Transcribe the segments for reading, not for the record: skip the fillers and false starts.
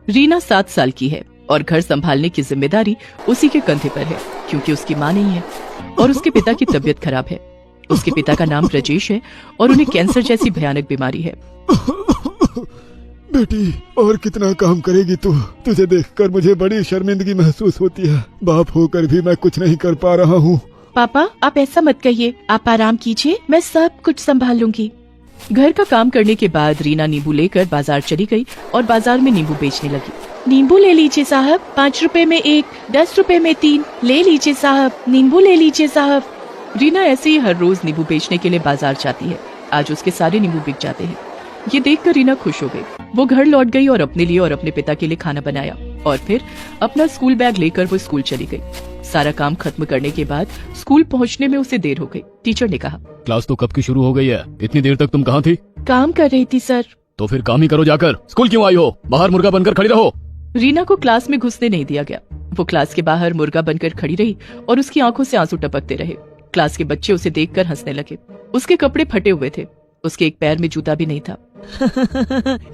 रीना 7 साल की है और घर संभालने की जिम्मेदारी उसी के कंधे पर है, क्योंकि उसकी माँ नहीं है और उसके पिता की तबीयत खराब है। उसके पिता का नाम राजेश है और उन्हें कैंसर जैसी भयानक बीमारी है। बेटी, और कितना काम करेगी तू? तुझे देखकर मुझे बड़ी शर्मिंदगी महसूस होती है। बाप होकर भी मैं कुछ नहीं कर पा रहा हूँ। पापा, आप ऐसा मत कहिए, आप आराम कीजिए, मैं सब कुछ संभाल लूंगी। घर का काम करने के बाद रीना नींबू लेकर बाजार चली गई और बाजार में नींबू बेचने लगी। नींबू ले लीजिए साहब, 5 रुपए में 1, 10 रुपए में 3, ले लीजिए साहब, नींबू ले लीजिए साहब। रीना ऐसे ही हर रोज नींबू बेचने के लिए बाजार जाती है। आज उसके सारे नींबू बिक जाते हैं। ये देखकर रीना खुश हो गई। वो घर लौट गई और अपने लिए और अपने पिता के लिए खाना बनाया और फिर अपना स्कूल बैग लेकर वो स्कूल चली गई। सारा काम खत्म करने के बाद स्कूल पहुंचने में उसे देर हो गई। टीचर ने कहा, क्लास तो कब की शुरू हो गई है? इतनी देर तक तुम कहाँ थी? काम कर रही थी सर। तो फिर काम ही करो जाकर। स्कूल क्यों आई हो? बाहर मुर्गा बनकर खड़ी रहो। रीना को क्लास में घुसने नहीं दिया गया। वो क्लास के बाहर मुर्गा बनकर खड़ी रही और उसकी आंखों से आंसू टपकते रहे। क्लास के बच्चे उसे देखकर हंसने लगे। उसके कपड़े फटे हुए थे, उसके एक पैर में जूता भी नहीं था।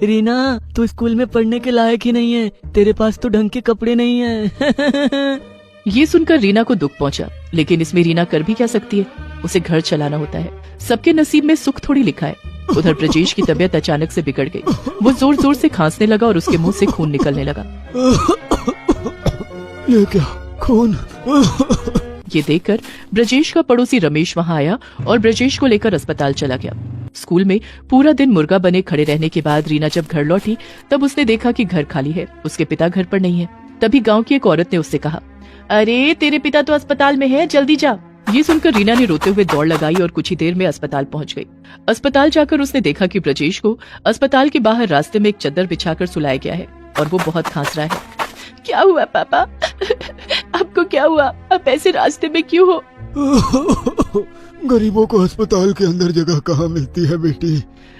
रीना, तू स्कूल में पढ़ने के लायक ही नहीं है, तेरे पास तो ढंग के कपड़े नहीं है। ये सुनकर रीना को दुख पहुंचा, लेकिन इसमें रीना कर भी क्या सकती है? उसे घर चलाना होता है। सबके नसीब में सुख थोड़ी लिखा है। उधर ब्रजेश की तबीयत अचानक से बिगड़ गई। वो जोर जोर से खांसने लगा और उसके मुंह से खून निकलने लगा। ये क्या? खून? ये देखकर ब्रजेश का पड़ोसी रमेश वहाँ आया और ब्रजेश को लेकर अस्पताल चला गया। स्कूल में पूरा दिन मुर्गा बने खड़े रहने के बाद रीना जब घर लौटी तब उसने देखा कि घर खाली है, उसके पिता घर पर नहीं है। तभी गांव की एक औरत ने उससे कहा, अरे तेरे पिता तो अस्पताल में है, जल्दी जा। ये सुनकर रीना ने रोते हुए दौड़ लगाई और कुछ ही देर में अस्पताल पहुंच गई। अस्पताल जाकर उसने देखा कि ब्रजेश को अस्पताल के बाहर रास्ते में एक चादर बिछाकर सुलाया गया है और वो बहुत खांस रहा है। क्या हुआ पापा? आपको क्या हुआ? आप ऐसे रास्ते में क्यों हो? गरीबों को अस्पताल के अंदर जगह कहाँ मिलती है बेटी?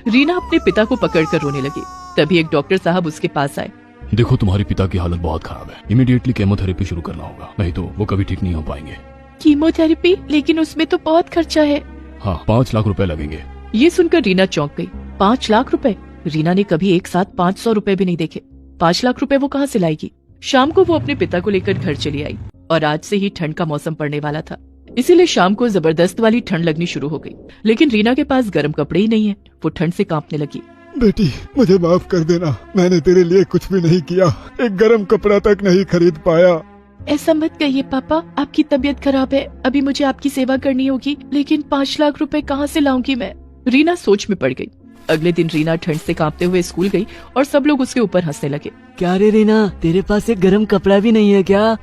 रीना अपने पिता को पकड़कर रोने लगी। तभी एक डॉक्टर साहब उसके पास आए। देखो, तुम्हारे पिता की हालत बहुत खराब है। इमीडिएटली केमोथेरेपी शुरू करना होगा, नहीं तो वो कभी ठीक नहीं हो पाएंगे। कीमोथेरेपी? लेकिन उसमें तो बहुत खर्चा है। हाँ, 5 लाख रुपए लगेंगे। ये सुनकर रीना चौंक गई। 5 लाख रुपए? रीना ने कभी एक साथ 500 रुपए भी नहीं देखे। 5 लाख रुपए वो कहाँ से लाएगी? शाम को वो अपने पिता को लेकर घर चली आई और आज से ही ठंड का मौसम पड़ने वाला था, इसीलिए शाम को जबरदस्त वाली ठंड लगनी शुरू हो गई। लेकिन रीना के पास गर्म कपड़े ही नहीं है। वो ठंड से कांपने लगी। बेटी, मुझे माफ कर देना, मैंने तेरे लिए कुछ भी नहीं किया, एक गर्म कपड़ा तक नहीं खरीद पाया। ऐसा मत कहिए पापा, आपकी तबीयत खराब है, अभी मुझे आपकी सेवा करनी होगी, लेकिन 5 लाख रुपए कहाँ से लाऊंगी मैं? रीना सोच में पड़ गई। अगले दिन रीना ठंड से कांपते हुए स्कूल गई और सब लोग उसके ऊपर हंसने लगे। क्या रे रीना, तेरे पास एक गर्म कपड़ा भी नहीं है क्या?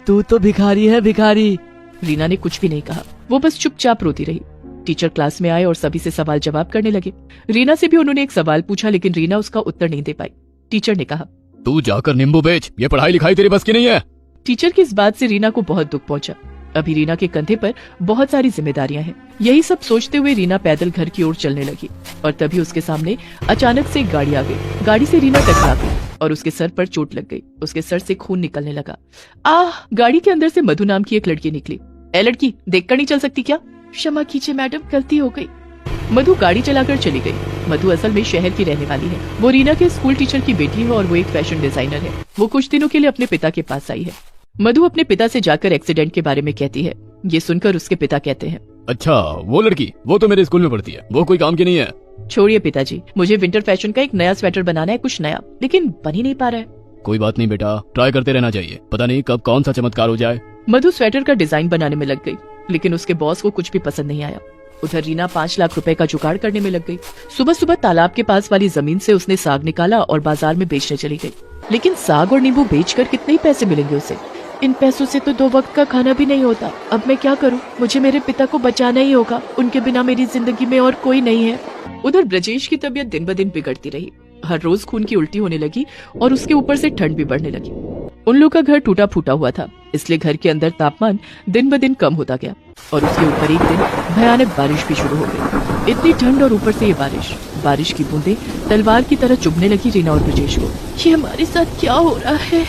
तू तो भिखारी है, भिखारी। रीना ने कुछ भी नहीं कहा, वो बस चुपचाप रोती रही। टीचर क्लास में आए और सभी से सवाल जवाब करने लगे। रीना से भी उन्होंने एक सवाल पूछा, लेकिन रीना उसका उत्तर नहीं दे पाई। टीचर ने कहा, तू जाकर नींबू बेच, ये पढ़ाई लिखाई तेरी बस की नहीं है। टीचर की इस बात से रीना को बहुत दुख पहुंचा। अभी रीना के कंधे पर बहुत सारी जिम्मेदारियां हैं। यही सब सोचते हुए रीना पैदल घर की ओर चलने लगी और तभी उसके सामने अचानक से एक गाड़ी आ गई। गाड़ी से रीना टकरा गई और उसके सर पर चोट लग गई। उसके सर से खून निकलने लगा। गाड़ी के अंदर से मधु नाम की एक लड़की निकली। ए लड़की, देखकर नहीं चल सकती क्या? क्षमा कीजिए मैडम, गलती हो गई। मधु गाड़ी चलाकर चली गई। मधु असल में शहर की रहने वाली है। वो रीना के स्कूल टीचर की बेटी है और वो एक फैशन डिजाइनर है। वो कुछ दिनों के लिए अपने पिता के पास आई है। मधु अपने पिता से जाकर एक्सीडेंट के बारे में कहती है। ये सुनकर उसके पिता कहते हैं, अच्छा, वो लड़की, वो तो मेरे स्कूल में पढ़ती है, वो कोई काम की नहीं है। छोड़िए पिताजी, मुझे विंटर फैशन का एक नया स्वेटर बनाना है, कुछ नया, लेकिन बन ही नहीं पा रहा है। कोई बात नहीं बेटा, ट्राई करते रहना चाहिए, पता नहीं कब कौन सा चमत्कार हो जाए। मधु स्वेटर का डिजाइन बनाने में लग गई, लेकिन उसके बॉस को कुछ भी पसंद नहीं आया। उधर रीना 5 लाख रुपए का जुगाड़ करने में लग गई। सुबह सुबह तालाब के पास वाली जमीन से उसने साग निकाला और बाजार में बेचने चली गई। लेकिन साग और नींबू बेचकर कितने ही पैसे मिलेंगे उसे? इन पैसों से तो 2 वक्त का खाना भी नहीं होता। अब मैं क्या करूं? मुझे मेरे पिता को बचाना ही होगा, उनके बिना मेरी जिंदगी में और कोई नहीं है। उधर ब्रजेश की तबीयत दिन ब दिन बिगड़ती रही। हर रोज खून की उल्टी होने लगी और उसके ऊपर से ठंड भी बढ़ने लगी। उन लोग का घर टूटा फूटा हुआ था, इसलिए घर के अंदर तापमान दिन ब दिन कम होता गया और उसके ऊपर एक दिन भयानक बारिश भी शुरू हो गई। इतनी ठंड और ऊपर से ये बारिश की बूंदें तलवार की तरह चुभने लगी रीना और ब्रजेश को। ये हमारे साथ क्या हो रहा है?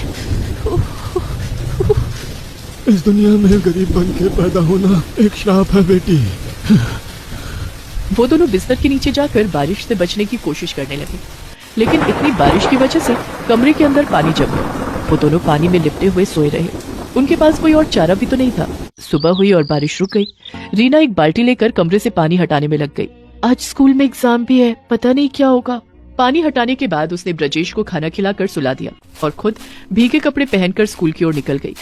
इस दुनिया में गरीब बन के पैदा होना एक श्राप है बेटी। वो दोनों बिस्तर के नीचे जाकर बारिश से बचने की कोशिश करने लगे। लेकिन इतनी बारिश की वजह से कमरे के अंदर पानी जम गया। वो दोनों पानी में लिपटे हुए सोए रहे। उनके पास कोई और चारा भी तो नहीं था। सुबह हुई और बारिश रुक गई। रीना एक बाल्टी लेकर कमरे से पानी हटाने में लग गई। आज स्कूल में एग्जाम भी है, पता नहीं क्या होगा। पानी हटाने के बाद उसने ब्रजेश को खाना खिलाकर सुला दिया और खुद भीगे कपड़े पहनकर स्कूल की ओर निकल गई।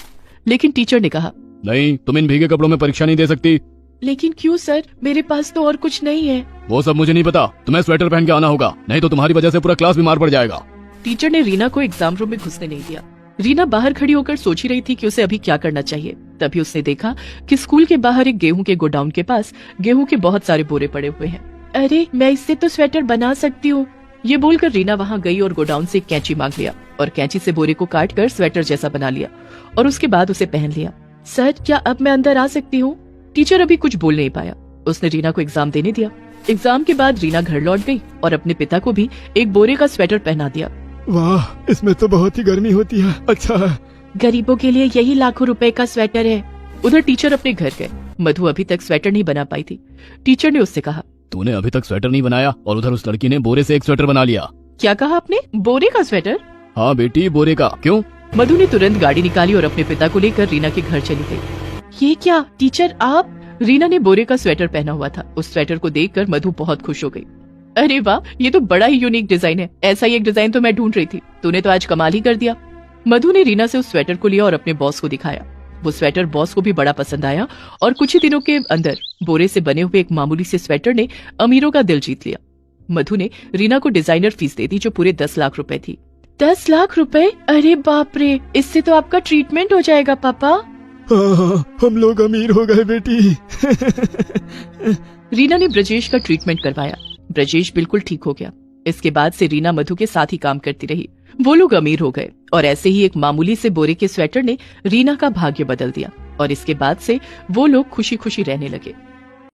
लेकिन टीचर ने कहा, नहीं, तुम इन भीगे कपड़ों में परीक्षा नहीं दे सकती। लेकिन क्यों सर, मेरे पास तो और कुछ नहीं है। वो सब मुझे नहीं पता, तुम्हें स्वेटर पहन के आना होगा, नहीं तो तुम्हारी वजह से पूरा क्लास बीमार पड़ जाएगा। टीचर ने रीना को एग्जाम रूम में घुसने नहीं दिया। रीना बाहर खड़ी होकर सोच ही रही थी कि उसे अभी क्या करना चाहिए। तभी उसने देखा कि स्कूल के बाहर एक गेहूं के गोडाउन के पास गेहूं के बहुत सारे बोरे पड़े हुए हैं। अरे, मैं इससे तो स्वेटर बना सकती हूँ। ये बोलकर रीना वहाँ गई और गोडाउन से एक कैंची मांग लिया और कैंची से बोरे को काट कर स्वेटर जैसा बना लिया और उसके बाद उसे पहन लिया। सर, क्या अब मैं अंदर आ सकती हूँ? टीचर अभी कुछ बोल नहीं पाया। उसने रीना को एग्जाम देने दिया। एग्जाम के बाद रीना घर लौट गई और अपने पिता को भी एक बोरे का स्वेटर पहना दिया। वाह, इसमें तो बहुत ही गर्मी होती है। अच्छा है। गरीबों के लिए यही लाखों रुपए का स्वेटर है। उधर टीचर अपने घर गए। मधु अभी तक स्वेटर नहीं बना पाई थी। टीचर ने उससे कहा, तूने अभी तक स्वेटर नहीं बनाया और उधर उस लड़की ने बोरे से एक स्वेटर बना लिया। क्या कहा आपने? बोरे का स्वेटर? हाँ बेटी, बोरे का। क्यों? मधु ने तुरंत गाड़ी निकाली और अपने पिता को लेकर रीना के घर चली गई। ये क्या टीचर, आप? रीना ने बोरे का स्वेटर पहना हुआ था। उस स्वेटर को देखकर मधु बहुत खुश हो गई। अरे वाह, ये तो बड़ा ही यूनिक डिजाइन है। ऐसा ही एक डिजाइन तो मैं ढूंढ रही थी। तूने तो आज कमाल ही कर दिया। मधु ने रीना से उस स्वेटर को लिया और अपने बॉस को दिखाया। वो स्वेटर बॉस को भी बड़ा पसंद आया और कुछ ही दिनों के अंदर बोरे से बने हुए एक मामूली से स्वेटर ने अमीरों का दिल जीत लिया। मधु ने रीना को डिजाइनर फीस दे दी जो पूरे 10 लाख रुपए थी। 10 लाख रुपए? अरे बाप रे, इससे तो आपका ट्रीटमेंट हो जाएगा पापा। हाँ, हम लोग अमीर हो गए बेटी। रीना ने ब्रजेश का ट्रीटमेंट करवाया। ब्रजेश बिल्कुल ठीक हो गया। इसके बाद से रीना मधु के साथ ही काम करती रही। वो लोग अमीर हो गए और ऐसे ही एक मामूली से बोरे के स्वेटर ने रीना का भाग्य बदल दिया और इसके बाद से वो लोग खुशी खुशी रहने लगे।